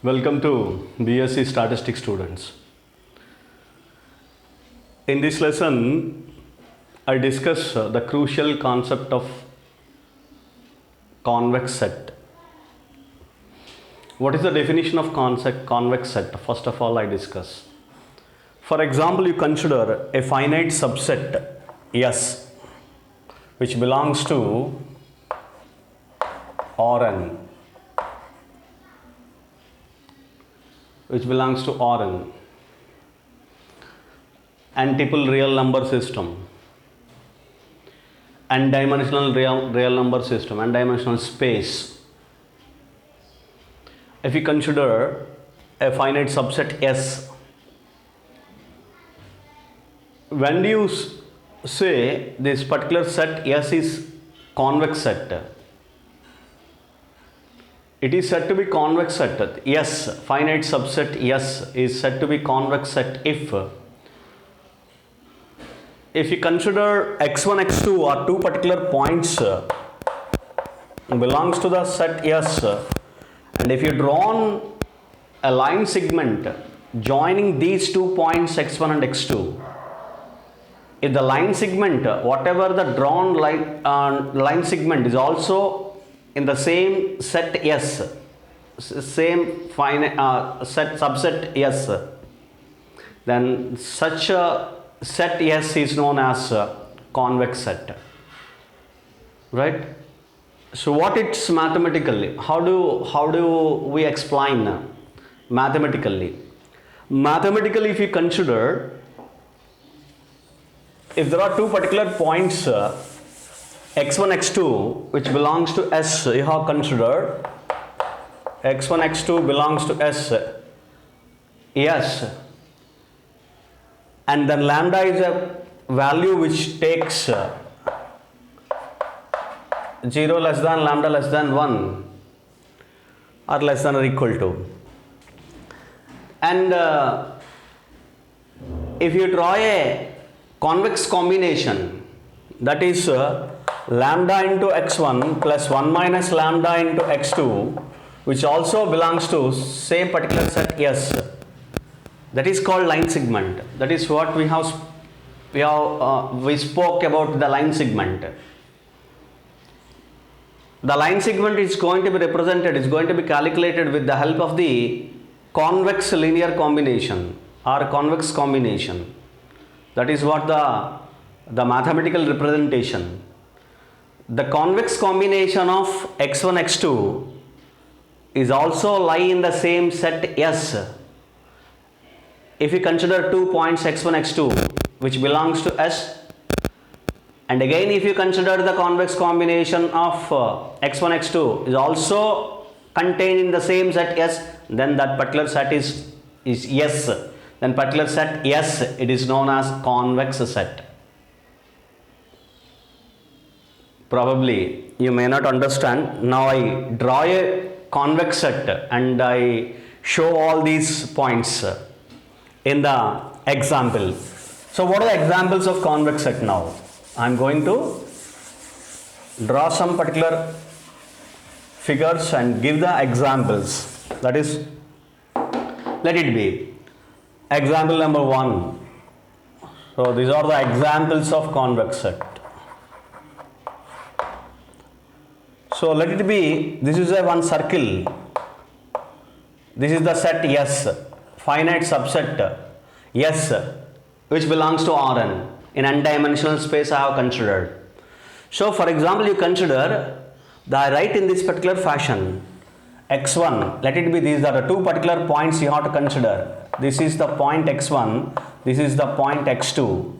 Welcome to BSc Statistics students. In this lesson, I discuss the crucial concept of convex set. What is the definition of convex set? First of all, I discuss. For example, you consider a finite subset S which belongs to Rn. And triple real number system, and dimensional real number system, and dimensional space. If you consider a finite subset S, when do you say this particular set S is convex set? It is said to be convex set. Yes, finite subset S is said to be convex set if you consider x1, x2 are two particular points belongs to the set S, and if you draw a line segment joining these 2 points x1 and x2, if the line segment, whatever the drawn line segment is also in the same set S, same set subset S, then such a set S is known as convex set, right? So what it's mathematically? How do we explain mathematically? Mathematically, if you consider, if there are two particular points x1, x2 which belongs to S, you have considered x1, x2 belongs to S, and then lambda is a value which takes 0 less than lambda less than 1 or less than or equal to. And if you draw a convex combination, that is lambda into x1 plus 1 minus lambda into x2, which also belongs to same particular set S, that is called line segment. That is what we spoke about the line segment. The line segment is going to be represented, is going to be calculated with the help of the convex linear combination or convex combination. That is what the mathematical representation. The convex combination of x1, x2 is also lie in the same set S. If you consider 2 points x1, x2 which belongs to S, and again if you consider the convex combination of x1, x2 is also contained in the same set S, then that particular set is S. Then particular set S, it is known as convex set. Probably you may not understand. Now I draw a convex set and I show all these points in the example. So what are the examples of convex set now? I am going to draw some particular figures and give the examples. That is, let it be example number 1. So these are the examples of convex set. So let it be, this is a one circle. This is the set S, finite subset S, which belongs to Rn. In n-dimensional space I have considered. So for example, you consider I write in this particular fashion. x1, let it be, these are the two particular points you have to consider. This is the point x1, this is the point x2.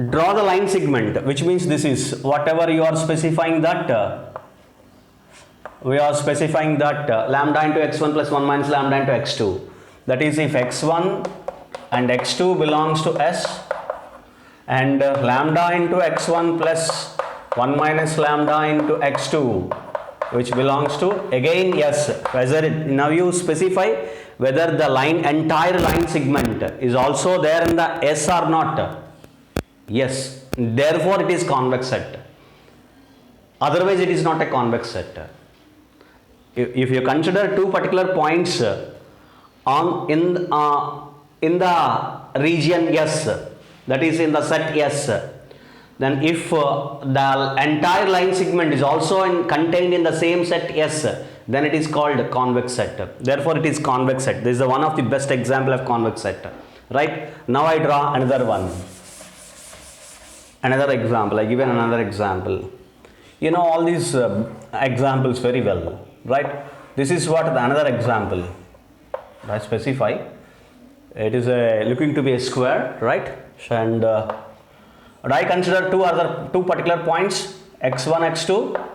Draw the line segment, which means this is whatever you are specifying that we are specifying that lambda into x1 plus 1 minus lambda into x2. That is, if x1 and x2 belongs to S, and lambda into x1 plus 1 minus lambda into x2 which belongs to again S, whether now you specify whether the entire line segment is also there in the S or not. Yes, therefore it is convex set. Otherwise it is not a convex set. if you consider two particular points on in the region S, that is in the set S, then if the entire line segment is also contained in the same set S, then it is called convex set. Therefore, it is convex set. This is one of the best example of convex set. Right? Now I draw another one. Another example. I give another example. You know all these examples very well, right? This is what another example. I specify. It is looking to be a square, right? And I consider two particular points, x1, x2,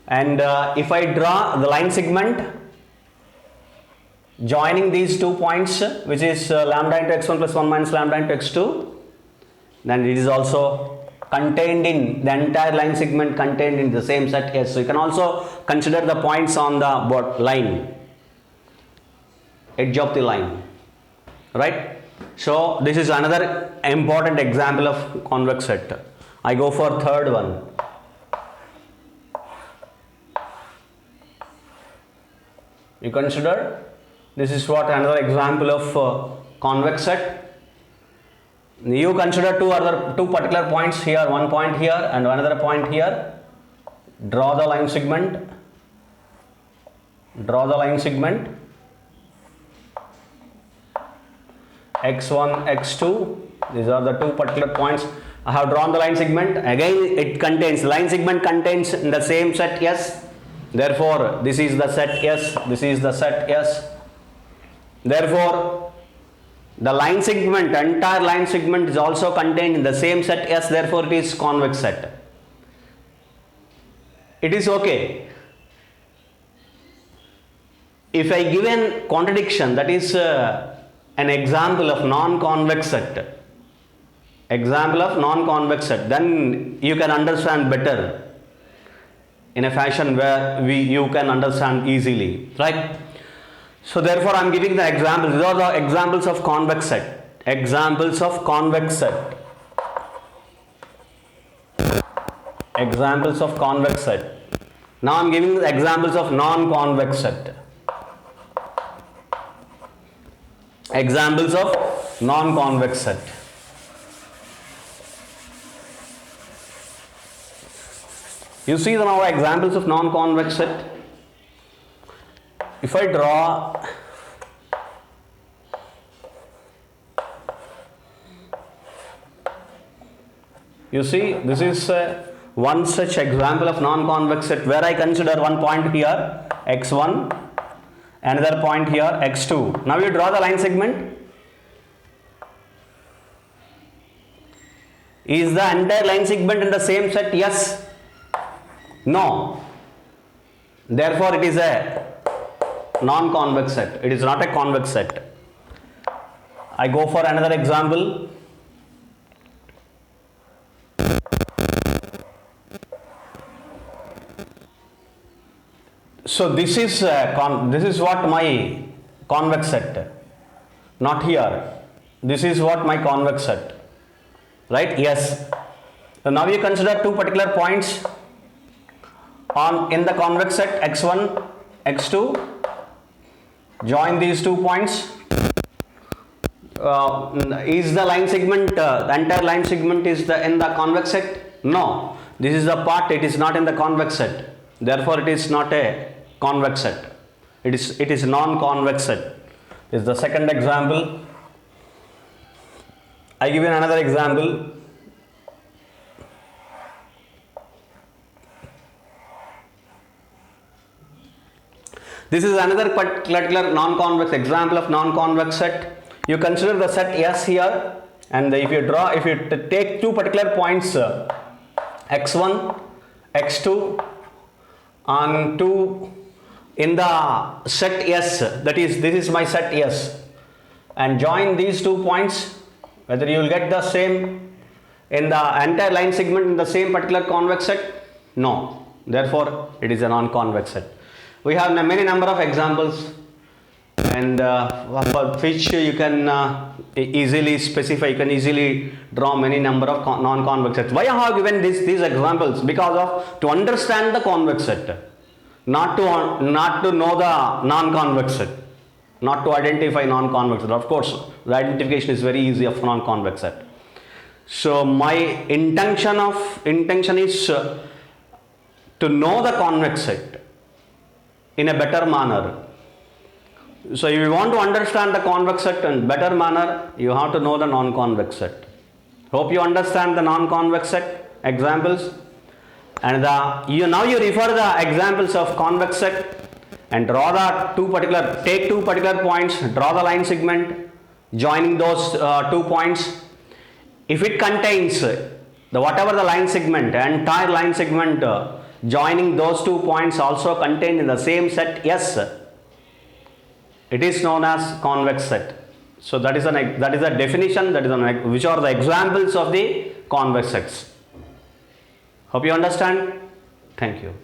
and if I draw the line segment joining these 2 points, which is lambda into x1 plus 1 minus lambda into x2, then it is also contained in the entire line segment contained in the same set S. So you can also consider the points on the line, edge of the line, right? So this is another important example of convex set. I go for third one. You consider this is what another example of convex set. You consider two particular points here, one point here and another point here. Draw the line segment. Draw the line segment. x1, x2. These are the two particular points. I have drawn the line segment. Again, it contains line segment contains in the same set S. Therefore, this is the set S. This is the set S. Therefore, the line segment, entire line segment is also contained in the same set S, therefore it is convex set. It is okay. If I give an contradiction, that is an example of non-convex set, then you can understand better in a fashion where you can understand easily, right? So therefore I am giving the examples. These are the examples of convex set. Examples of convex set. Examples of convex set. Now I am giving the examples of non-convex set. Examples of non-convex set. You see now examples of non-convex set. If I draw you see this is one such example of non-convex set where I consider one point here x1, another point here x2. Now you draw the line segment. Is the entire line segment in the same set? Yes. No. Therefore it is a non-convex set. It is not a convex set. I go for another example. So this is what my convex set. Not here. This is what my convex set. Right? Yes. So now you consider two particular points in the convex set x1, x2. Join these 2 points. Is the line segment, the entire line segment is in the convex set? No. This is the part, it is not in the convex set. Therefore, it is not a convex set. It is non-convex set. This is the second example. I give you another example. This is another particular non-convex example of non-convex set. You consider the set S here, and if you take two particular points x1, x2, and 2 in the set S, that is this is my set S, and join these 2 points, whether you will get the same in the entire line segment in the same particular convex set? No. Therefore, it is a non-convex set. We have many number of examples. and for which you can easily specify, you can easily draw many number of non-convex sets. Why I have given these examples? Because of to understand the convex set, not to know the non-convex set, not to identify non-convex set. Of course, the identification is very easy of non-convex set. So my intention is to know the convex set in a better manner. So if you want to understand the convex set in better manner, you have to know the non-convex set. Hope you understand the non-convex set examples, and now you refer the examples of convex set and draw the take two particular points, draw the line segment joining those 2 points. If it contains whatever the line segment, entire line segment joining those 2 points also contained in the same set, yes, it is known as convex set. So that is a definition, which are the examples of the convex sets. Hope you understand. Thank you.